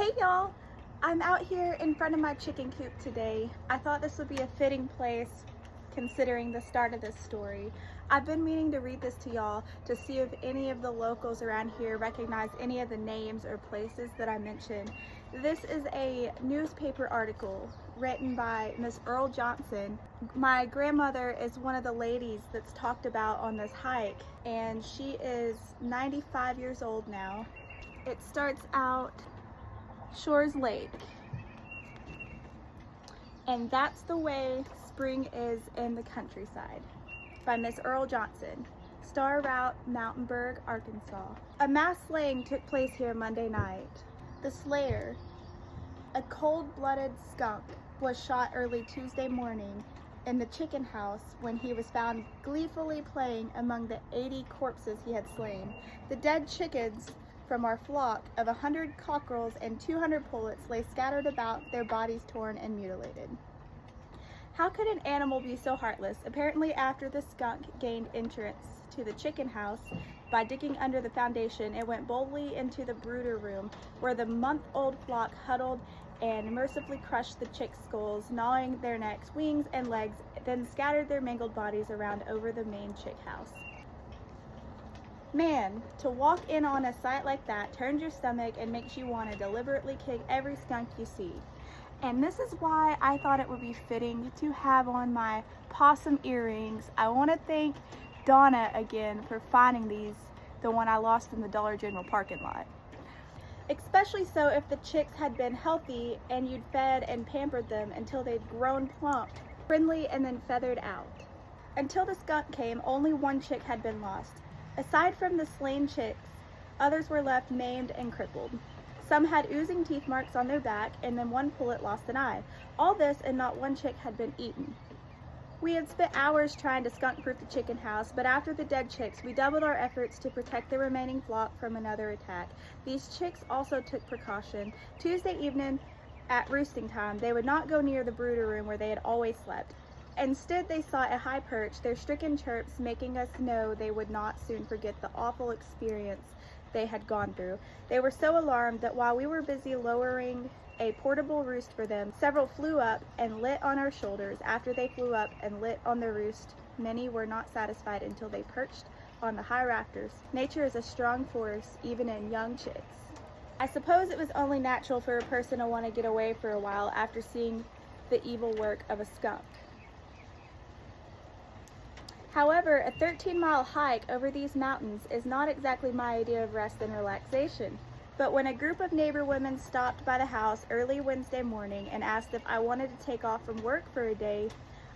Hey y'all! I'm out here in front of my chicken coop today. I thought this would be a fitting place considering the start of this story. I've been meaning to read this to y'all to see if any of the locals around here recognize any of the names or places that I mentioned. This is a newspaper article written by Miss Earl Johnson. My grandmother is one of the ladies that's talked about on this hike, and she is 95 years old now. It starts out Shores Lake, and that's the way spring is in the countryside, by Miss Earl Johnson. Star Route, Mountainburg, Arkansas. A mass slaying took place here Monday night. The slayer, a cold-blooded skunk, was shot early Tuesday morning in the chicken house when he was found gleefully playing among the 80 corpses he had slain. The dead chickens from our flock of 100 cockerels and 200 pullets lay scattered about, their bodies torn and mutilated. How could an animal be so heartless? Apparently, after the skunk gained entrance to the chicken house by digging under the foundation, it went boldly into the brooder room where the month-old flock huddled and mercifully crushed the chick skulls, gnawing their necks, wings, and legs, then scattered their mangled bodies around over the main chick house. Man, to walk in on a sight like that turns your stomach and makes you want to deliberately kick every skunk you see. And this is why I thought it would be fitting to have on my possum earrings. I want to thank Donna again for finding these, the one I lost in the Dollar General parking lot. Especially so if the chicks had been healthy and you'd fed and pampered them until they'd grown plump, friendly, and then feathered out. Until the skunk came, only one chick had been lost. Aside from the slain chicks, others were left maimed and crippled. Some had oozing teeth marks on their back, and then one pullet lost an eye. All this, and not one chick had been eaten. We had spent hours trying to skunk-proof the chicken house, but after the dead chicks, we doubled our efforts to protect the remaining flock from another attack. These chicks also took precaution. Tuesday evening, at roosting time, they would not go near the brooder room where they had always slept. Instead, they sought a high perch, their stricken chirps making us know they would not soon forget the awful experience they had gone through. They were so alarmed that while we were busy lowering a portable roost for them, several flew up and lit on our shoulders. After they flew up and lit on the roost, many were not satisfied until they perched on the high rafters. Nature is a strong force, even in young chicks. I suppose it was only natural for a person to want to get away for a while after seeing the evil work of a skunk. However, a 13-mile hike over these mountains is not exactly my idea of rest and relaxation. But when a group of neighbor women stopped by the house early Wednesday morning and asked if I wanted to take off from work for a day,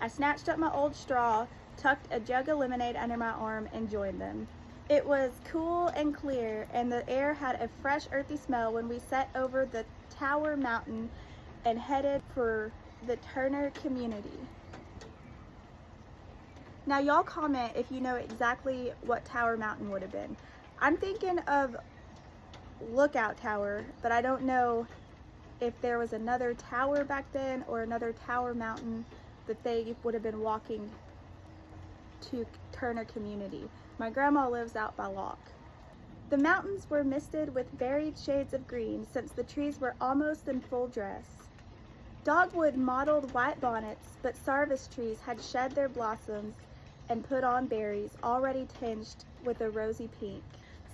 I snatched up my old straw, tucked a jug of lemonade under my arm, and joined them. It was cool and clear, and the air had a fresh, earthy smell when we set over the Tower Mountain and headed for the Turner community. Now y'all comment if you know exactly what Tower Mountain would have been. I'm thinking of Lookout Tower, but I don't know if there was another tower back then or another Tower Mountain that they would have been walking to Turner community. My grandma lives out by Locke. The mountains were misted with varied shades of green since the trees were almost in full dress. Dogwood mottled white bonnets, but sarvice trees had shed their blossoms and put on berries already tinged with a rosy pink.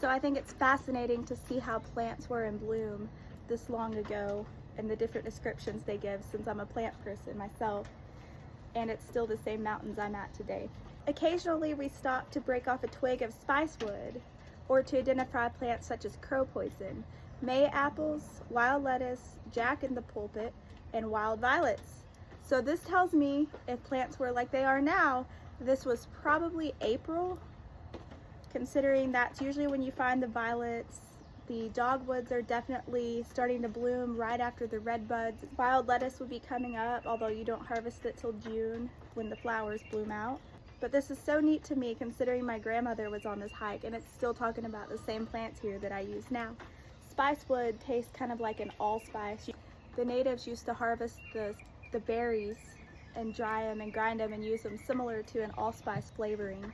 So I think it's fascinating to see how plants were in bloom this long ago and the different descriptions they give, since I'm a plant person myself, and it's still the same mountains I'm at today. Occasionally we stop to break off a twig of spicewood or to identify plants such as crow poison, May apples, wild lettuce, jack in the pulpit, and wild violets. So this tells me if plants were like they are now, this was probably April, considering that's usually when you find the violets. The dogwoods are definitely starting to bloom right after the red buds. Wild lettuce would be coming up, although you don't harvest it till June when the flowers bloom out. But this is so neat to me, considering my grandmother was on this hike and it's still talking about the same plants here that I use now. Spicewood tastes kind of like an allspice. The natives used to harvest the berries and dry them and grind them and use them similar to an allspice flavoring.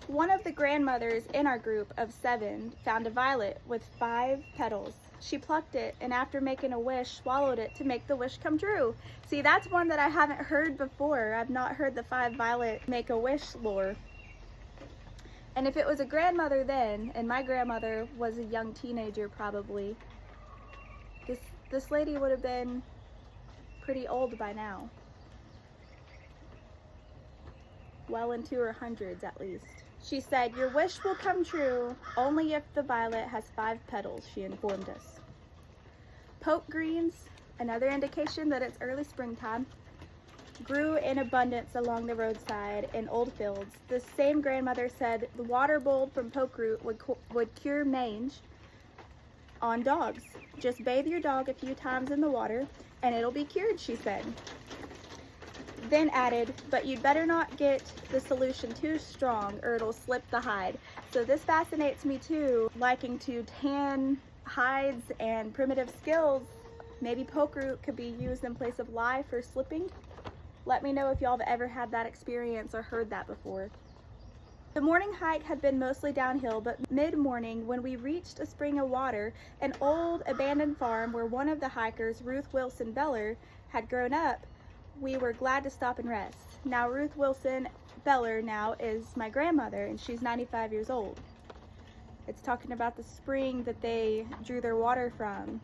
One of the grandmothers in our group of 7 found a violet with 5 petals. She plucked it and after making a wish, swallowed it to make the wish come true. See, that's one that I haven't heard before. I've not heard the 5 violet make a wish lore. And if it was a grandmother then, and my grandmother was a young teenager probably, this lady would have been pretty old by now. Well into her hundreds at least. She said, "Your wish will come true only if the violet has 5 petals," she informed us. Poke greens, another indication that it's early springtime, grew in abundance along the roadside in old fields. The same grandmother said the water boiled from poke root would cure mange on dogs. Just bathe your dog a few times in the water and it'll be cured, she said. Then added, "But you'd better not get the solution too strong or it'll slip the hide." So this fascinates me too, liking to tan hides and primitive skills. Maybe poke root could be used in place of lye for slipping. Let me know if y'all have ever had that experience or heard that before. The morning hike had been mostly downhill, but mid-morning when we reached a spring of water, an old abandoned farm where one of the hikers, Ruth Wilson Beller, had grown up, we were glad to stop and rest. Now Ruth Wilson Beller now is my grandmother and she's 95 years old. It's talking about the spring that they drew their water from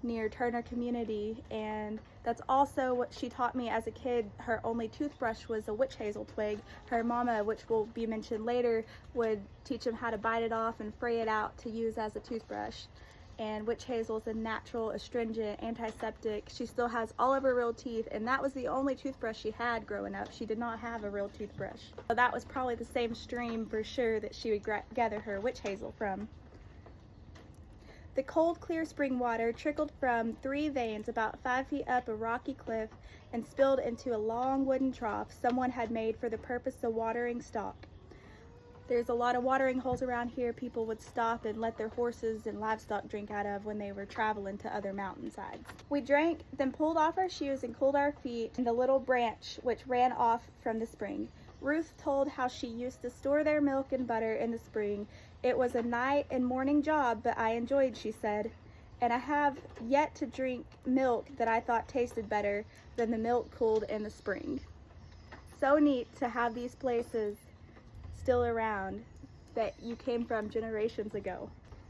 near Turner Community, and that's also what she taught me as a kid. Her only toothbrush was a witch hazel twig. Her mama, which will be mentioned later, would teach them how to bite it off and fray it out to use as a toothbrush. And witch hazel is a natural, astringent, antiseptic. She still has all of her real teeth, and that was the only toothbrush she had growing up. She did not have a real toothbrush. So that was probably the same stream for sure that she would gather her witch hazel from. The cold, clear spring water trickled from 3 veins about 5 feet up a rocky cliff and spilled into a long wooden trough someone had made for the purpose of watering stock. There's a lot of watering holes around here people would stop and let their horses and livestock drink out of when they were traveling to other mountainsides. We drank, then pulled off our shoes and cooled our feet in the little branch which ran off from the spring. Ruth told how she used to store their milk and butter in the spring. It was a night and morning job, but I enjoyed, she said. And I have yet to drink milk that I thought tasted better than the milk cooled in the spring. So neat to have these places still around that you came from generations ago.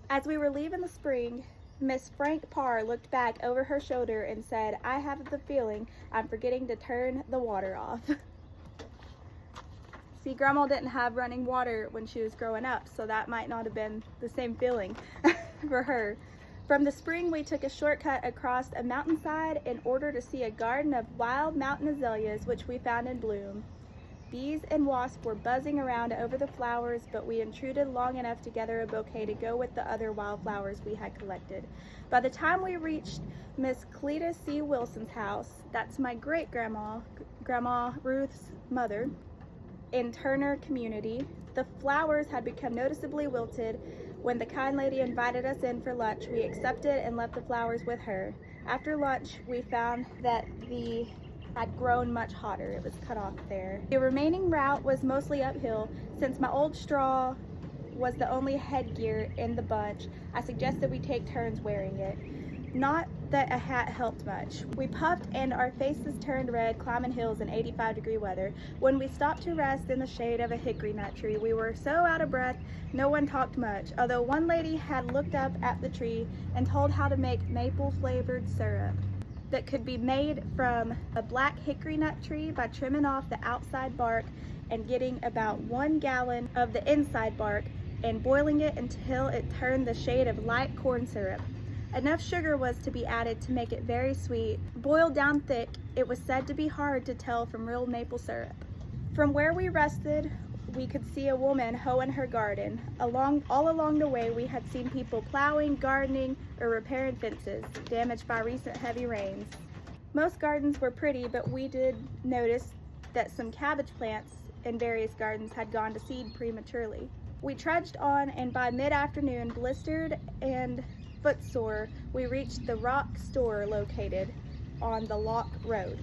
As we were leaving the spring, Miss Frank Parr looked back over her shoulder and said, "I have the feeling I'm forgetting to turn the water off." See, Grandma didn't have running water when she was growing up, so that might not have been the same feeling for her. From the spring, we took a shortcut across a mountainside in order to see a garden of wild mountain azaleas, which we found in bloom. Bees and wasps were buzzing around over the flowers, but we intruded long enough to gather a bouquet to go with the other wildflowers we had collected. By the time we reached Miss Cleta C. Wilson's house, that's my great-grandma, Grandma Ruth's mother, in Turner Community, the flowers had become noticeably wilted. When the kind lady invited us in for lunch, we accepted and left the flowers with her. After lunch, we found that the had grown much hotter. It was cut off there. The remaining route was mostly uphill. Since my old straw was the only headgear in the bunch, I suggested we take turns wearing it. Not that a hat helped much. We puffed and our faces turned red climbing hills in 85-degree weather. When we stopped to rest in the shade of a hickory nut tree, we were so out of breath, no one talked much, although one lady had looked up at the tree and told how to make maple-flavored syrup that could be made from a black hickory nut tree by trimming off the outside bark and getting about 1 gallon of the inside bark and boiling it until it turned the shade of light corn syrup. Enough sugar was to be added to make it very sweet. Boiled down thick, it was said to be hard to tell from real maple syrup. From where we rested, we could see a woman hoeing her garden. All along the way, we had seen people plowing, gardening, or repairing fences damaged by recent heavy rains. Most gardens were pretty, but we did notice that some cabbage plants in various gardens had gone to seed prematurely. We trudged on, and by mid-afternoon, blistered and footsore, we reached the rock store located on the Lock Road.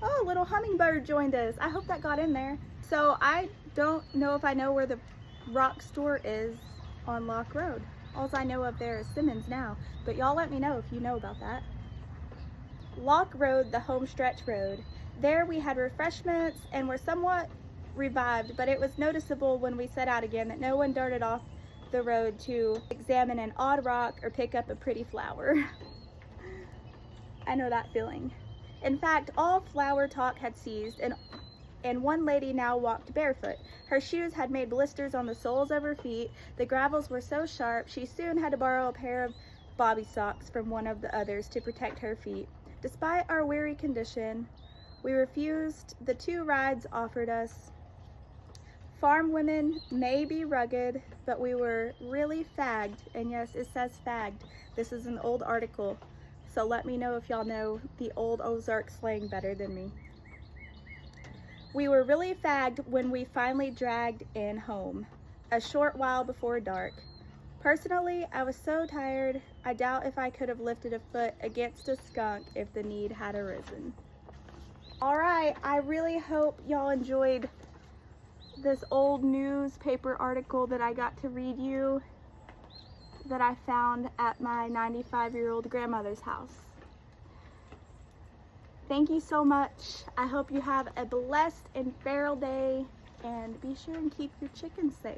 Oh, a little hummingbird joined us. I hope that got in there. So I don't know if I know where the rock store is on Lock Road. All I know of there is Simmons now, but y'all let me know if you know about that. Lock Road, the home stretch road. There we had refreshments and were somewhat revived, but it was noticeable when we set out again that no one darted off the road to examine an odd rock or pick up a pretty flower. I know that feeling. In fact, all flower talk had ceased, and one lady now walked barefoot. Her shoes had made blisters on the soles of her feet. The gravels were so sharp, she soon had to borrow a pair of bobby socks from one of the others to protect her feet. Despite our weary condition, we refused the 2 rides offered us. Farm women may be rugged, but we were really fagged, and yes, it says fagged. This is an old article, so let me know if y'all know the old Ozark slang better than me. We were really fagged when we finally dragged in home, a short while before dark. Personally, I was so tired, I doubt if I could have lifted a foot against a skunk if the need had arisen. All right, I really hope y'all enjoyed this old newspaper article that I got to read you that I found at my 95-year-old grandmother's house. Thank you so much. I hope you have a blessed and feral day, and be sure and keep your chickens safe.